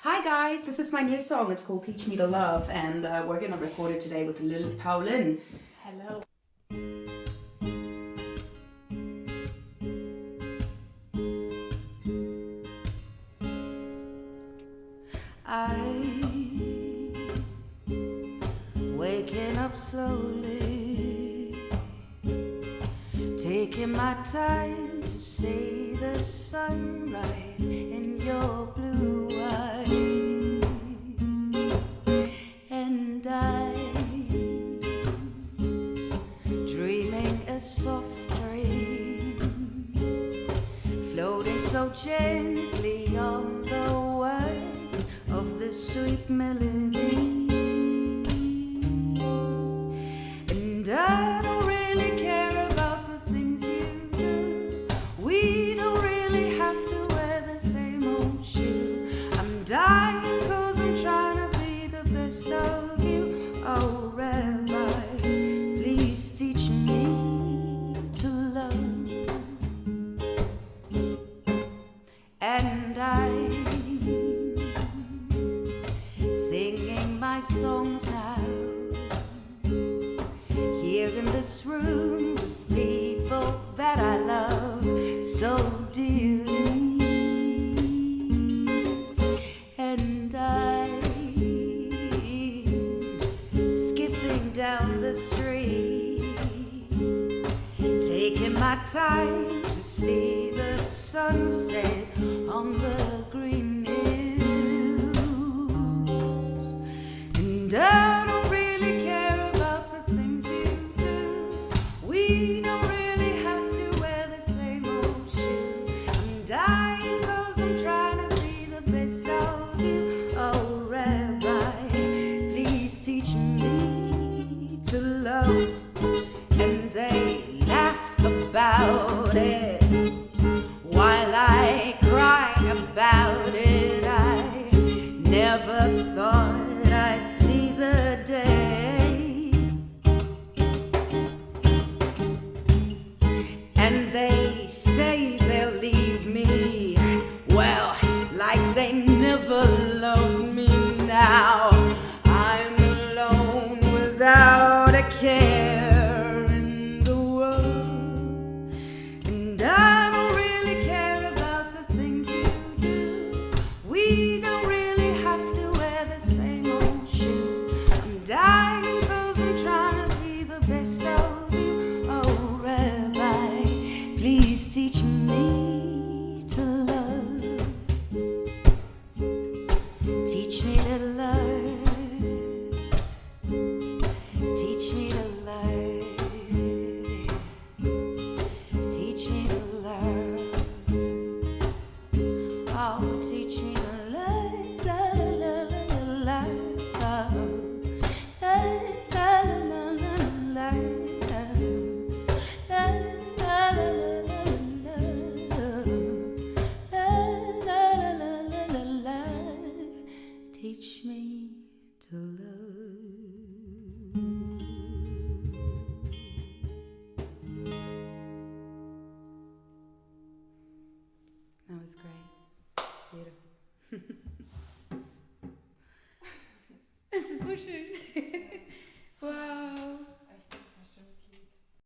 Hi guys, this is my new song. It's called Teach Me to Love, and we're gonna record it today with Lil Paulin. Hello. Waking up slowly, taking my time to see the sunrise in your blue eyes, and I dreaming a soft dream, floating so gently on the words of the sweet melody. I don't really care about the things you do. We don't really have to wear the same old shoe. I'm dying 'cause I'm trying to be the best of you. Oh, Rabbi, please teach me to love. And I'm singing my songs now, here in this room with people that I love so dearly, and I'm skipping down the street, taking my time to see the sunset on the green hills, and I don't really care about the things you do. We don't really have to wear the same old shoe. I'm dying 'cause I'm trying to be the best of you. Oh, Rabbi, please teach me to love. And they laugh about it while I cry about it. I never thought I'd see the day, and they say they'll leave me, well, like they never loved me. Now I'm alone without a care in the world, and I don't really care about the things you do. We don't really have to wear the same old shoe. I'm dying 'cause I'm trying to be the best of you. Oh, Rabbi, please teach me to love. Teach me to love. Teach me to love. Teach me to love. Oh, teach me to love. La, la, la, la, la, la, la, la, la, la, la. Teach me to love. That was great. Beautiful. Es ist so schön. Wow.